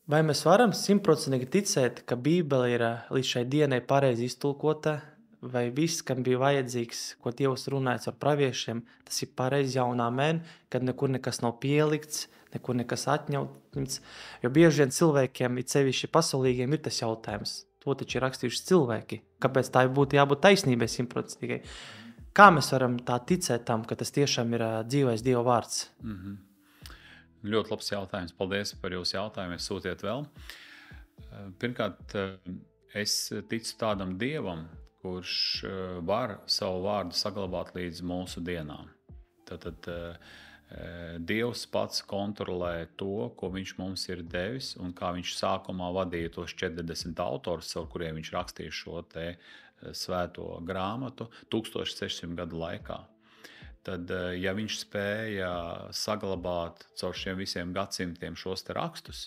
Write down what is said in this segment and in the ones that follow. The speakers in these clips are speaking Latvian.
Vai mēs varam simtprocentīgi ticēt, ka Bībele ir līdz šai dienai pareizi iztulkota, vai viss, kam bija vajadzīgs, ko Dievs runāja ar praviešiem, tas ir pareizi jaunā amen, kad nekur nekas nav pielikts, nekur nekas atņemts, jo bieži vien cilvēkiem, it sevišķi pasaulīgiem, ir tas jautājums. To taču ir rakstījuši cilvēki. Kāpēc tā būtu jābūt taisnībai simtprocentīgai? Kā mēs varam tā ticēt tam, ka tas tiešām ir dzīvais Dieva vārds? Ļoti labs jautājums. Paldies par jūsu jautājumu. Es sūtiet vēl. Pirmkārt, es ticu tādam Dievam, kurš var savu vārdu saglabāt līdz mūsu dienām. Tātad Dievs pats kontrolē to, ko viņš mums ir devis, un kā viņš sākumā vadīja tos 40 autorus, ar kuriem viņš rakstīja šo te svēto grāmatu 1600 gadu laikā. Tad, ja viņš spēja saglabāt caur šiem visiem gadsimtiem šos te rakstus,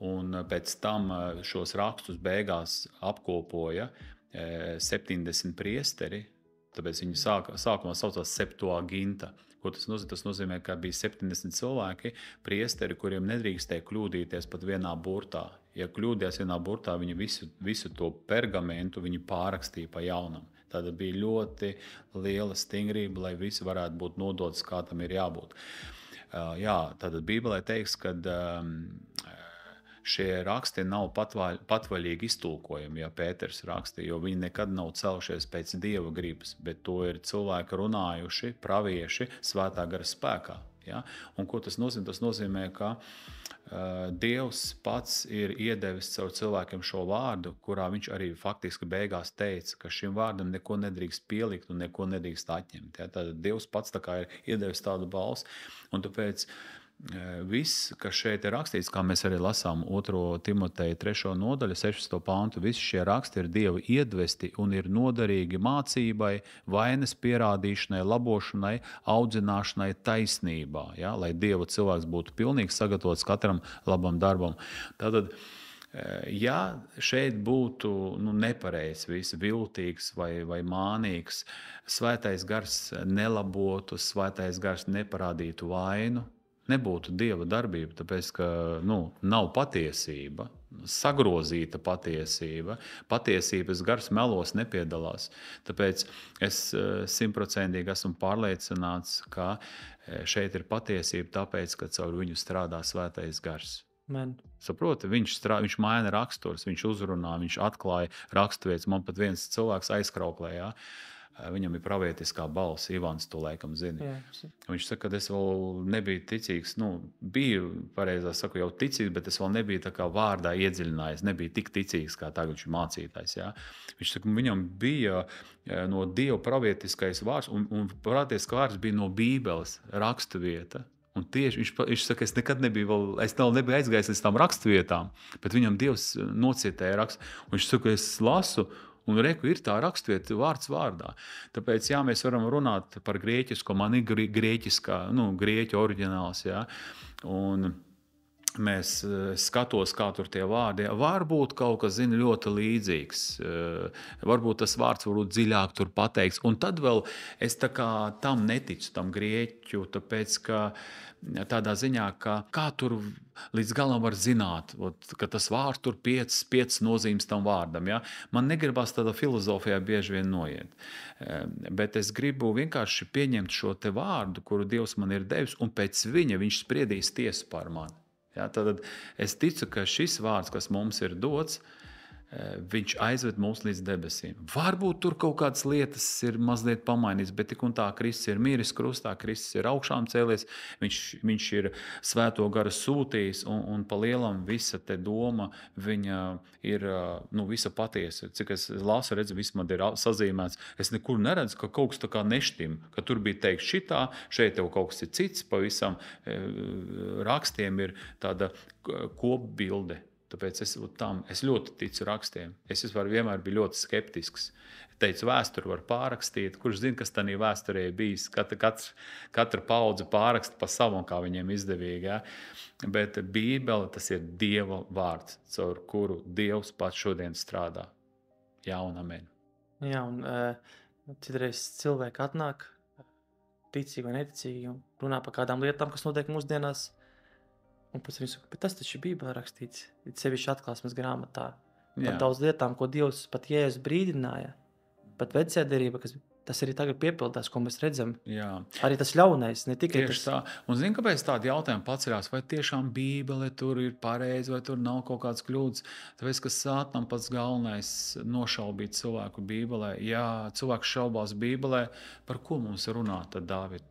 un pēc tam šos rakstus beigās apkopoja 70 priesteri, tāpēc viņi sākumā saucās Septuaginta. Ko tas nozīmē? Tas nozīmē, ka bija 70 cilvēki, priesteri, kuriem nedrīkstēja kļūdīties pat vienā burtā. Ja kļūdījās vienā burtā, viņi visu to pergamentu viņi pārakstīja pa jaunam. Tāda bija ļoti liela stingrība, lai visi varētu būt nodots, kā tam ir jābūt. Jā, tātad Bībelē teiks, ka šie raksti nav patvaļīgi iztulkojumi, ja Pēters rakstīja, jo viņi nekad nav celšies pēc Dieva gribas, bet to ir cilvēki runājuši, pravieši, svētā gara spēkā. Ja? Un ko tas nozīmē? Tas nozīmē, ka Dievs pats ir iedevis caur cilvēkiem šo vārdu, kurā viņš arī faktiski beigās teica, ka šim vārdam neko nedrīkst pielikt un neko nedrīkst atņemt. Ja? Tad Dievs pats tā kā ir iedevis tādu balsi, un tāpēc viss, kas šeit ir rakstīts, kā mēs arī lasām 2. Timoteja 3. nodaļu, 16. pantu, visi šie raksti ir Dieva iedvesti un ir noderīgi mācībai, vainas pierādīšanai, labošanai, audzināšanai taisnībā, ja? Lai Dieva cilvēks būtu pilnīgi sagatavots katram labam darbam. Tātad, ja šeit būtu nepareizs, viss viltīgs vai mānīgs, svētais gars nelabotu, svētais gars neparādītu vainu, nebūtu Dieva darbība, tāpēc, ka nav patiesība, sagrozīta patiesība, patiesības gars melos nepiedalās. Tāpēc es 100% esmu pārliecināts, ka šeit ir patiesība, tāpēc, ka caur viņu strādā svētais gars. Man. Saproti, viņš maina raksturs, viņš uzrunā, viņš atklāja raksturvietas. Man pat viens cilvēks aizkrauklē, ja? Viņam ir pravietiskā balss, Ivans, to laikam zini. Jā. Viņš saka, ka es vēl nebiju ticīgs, biju, pareizā saku, jau ticīgs, bet es vēl nebiju tā kā vārdā iedziļinājies, nebiju tik ticīgs, kā tagad viņš ir mācītājs. Ja? Viņš saka, viņam bija no Dieva pravietiskais vārds, un pravietiskais vārds bija no Bībeles raksturvieta. Un tieši viņš saka, es nekad nebiju aizgājis līdz tām raksturvietām, bet viņam Dievs nocietēja rakstu. Un viņš saka, es lasu, un reku ir tā rakstvieta vārds vārdā. Tāpēc, jā, mēs varam runāt par grieķisko, man ir grieķiskā, grieķu oriģināls, jā, un mēs skatos, kā tur tie vārdi, varbūt kaut kas, ļoti līdzīgs, varbūt tas vārds varbūt dziļāk tur pateikts, un tad vēl es tā kā tam neticu, tam grieķu, tāpēc, ka tādā ziņā, ka kā tur līdz galam var zināt, ka tas vārds tur 5 nozīmes tam vārdam. Ja? Man negribas tādā filozofijā bieži vien noiet, bet es gribu vienkārši pieņemt šo te vārdu, kuru Dievs man ir devis, un pēc viņa viņš spriedīs tiesu par mani. Ja? Tad es ticu, ka šis vārds, kas mums ir dots, viņš aizved mūs līdz debesīm. Varbūt tur kaut kādas lietas ir mazliet pamainītas, bet tik un tā Kristus ir miris krustā, Kristus ir augšām cēlies, viņš ir svēto garu sūtījis, un pa lielam visa te doma viņa ir visa patiesa. Cik es lasu, redzu, viss man ir sazīmēts. Es nekur neredzu, ka kaut kas tā kā neštim, ka tur bija teikt šitā, šeit tev kaut kas ir cits, pavisam rakstiem ir tāda kopbilde. Tāpēc es ļoti ticu rakstiem. Es vienmēr biju ļoti skeptisks. Teicu, vēsturi var pārrakstīt. Kurš zina, kas tādā vēsturē bijis? Katra paudze pārraksta pa savam, kā viņiem izdevīgi. Ja? Bet Bībele, tas ir Dieva vārds, caur kuru Dievs pats šodien strādā. Jā un amen. Jā, un citreiz cilvēki atnāk, ticīgi vai neticīgi, un runā par kādām lietām, kas notiek mūsdienās. Un pēc tam viņš saka, bet tas taču ir Bībelē rakstīts, it sevišķi atklāsmes grāmatā. Par Jā, daudz lietām, ko Dievs pat Jēzus brīdināja, pat vecajā derībā, kas tas arī tagad piepildās, ko mēs redzam. jā. Arī tas ļaunais, ne tikai Tieši tas. tā. Un zini, kāpēc tādi jautājumi paceļās? Vai tiešām Bībele tur ir pareizi, vai tur nav kaut kāds kļūdas? Tāpēc, ka Sātanam pats galvenais nošaubīt cilvēku Bībelē. Ja cilvēks šaubās Bībelē, par ko mums runāt tad, Dāvid?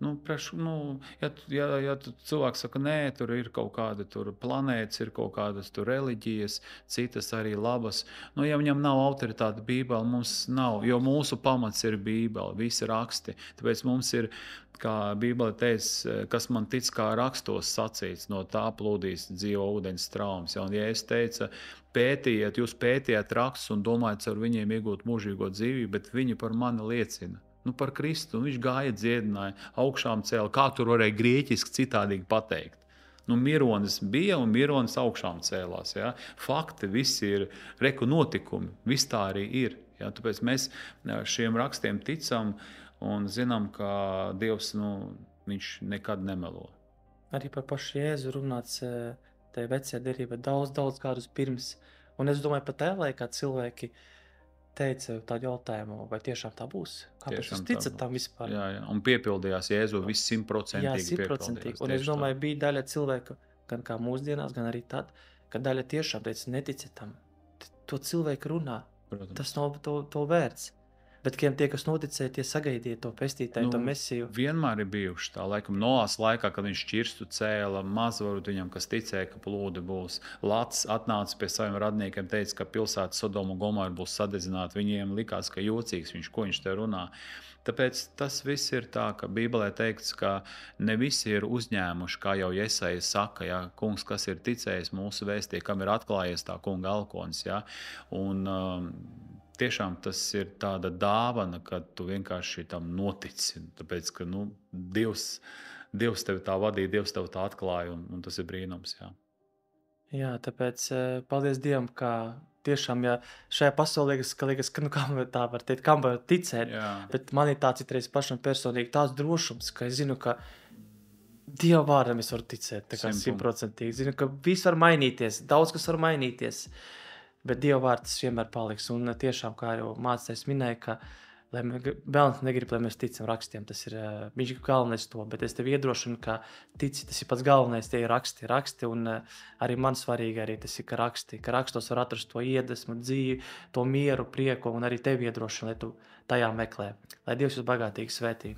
Ja cilvēks saka, nē, tur ir kaut kāda tur planētas, ir kaut kādas tur reliģijas, citas arī labas. Ja viņam nav autoritāte Bībele, mums nav, jo mūsu pamats ir Bībele. Visi raksti. Tāpēc mums ir, kā Bībele teica, kas man tic, kā rakstos sacīts, no tā plūdīs dzīvo ūdens straumes. Ja? Un Jēzus teica, jūs pētījāt rakstus un domājat ar viņiem iegūt mūžīgo dzīvību, bet viņi par mani liecina. Par Kristu. Un viņš gāja dziedināja, augšām cēla. Kā tur varēja grieķiski citādīgi pateikt? Mironis bija un Mironis augšām cēlās. Ja? Fakti visi ir notikumi. Viss tā arī ir. Ja? Tāpēc mēs šiem rakstiem ticam un zinām, ka Dievs viņš nekad nemelo. Arī par pašu Jēzu runāts tajā vecajā derībā daudz gadus pirms. Un es domāju, pat tajā laikā cilvēki teica tādu jautājumu, vai tiešām tā būs? Kāpēc jūs ticat tam vispār? Jā, un piepildījās Jēzu viss 100%. Jā, 100%. Un es domāju, bija daļa cilvēku, gan kā mūsdienās, gan arī tad, ka daļa tiešām teica, neticiet tam. To cilvēku runā. Protams. Tas nav to vērts. Bet tie, kas noticēja, tie sagaidīja to pestītāju, to mesiju. Vienmēr ir bijuši tā, laikam Noās laikā, kad viņš šķirstu cēla, maz varbūt viņam, kas ticēja, ka plūdi būs. Lats atnāca pie saviem radniekiem, teica, ka pilsēta Sodoma un Gomora būs sadedzināta. Viņiem likās, ka jocīgs ko viņš te runā. Tāpēc tas viss ir tā, ka Bībelē teikts, ka ne visi ir uzņēmuši, kā jau Jesaja saka, ja, kungs, kas ir ticējis mūsu vēstī, kam ir atklājies tā kunga elkonis. Ja, un tiešām tas ir tāda dāvana, ka tu vienkārši tam notici. Tāpēc, ka Dievs tevi tā vadīja, Dievs tevi tā atklāja, un tas ir brīnums. Jā, tāpēc paldies Dievam, ka tiešām, ja šajā pasaulē liekas, ka kam tā var teikt, kam var ticēt, bet man ir tāds citreiz pašam personīgi tāds drošums, ka es zinu, ka Dieva vārdam es varu ticēt, tā kā 100%. Zinu, ka viss var mainīties, daudz kas var mainīties. Bet Dieva vārds vienmēr paliks. Un tiešām, kā jau mācītājs minēja, ka Bēlns negrib, lai mēs ticam rakstiem. Tas ir, viņš ir galvenais to, bet es tev iedrošinu, ka tici, tas ir pats galvenais, tie ir raksti. Un arī man svarīgi arī tas ir, ka rakstos var atrast to iedvesmu, dzīvi, to mieru, prieku un arī tevi iedrošinu, lai tu tajā meklē. Lai Dievs jūs bagātīgi svētī.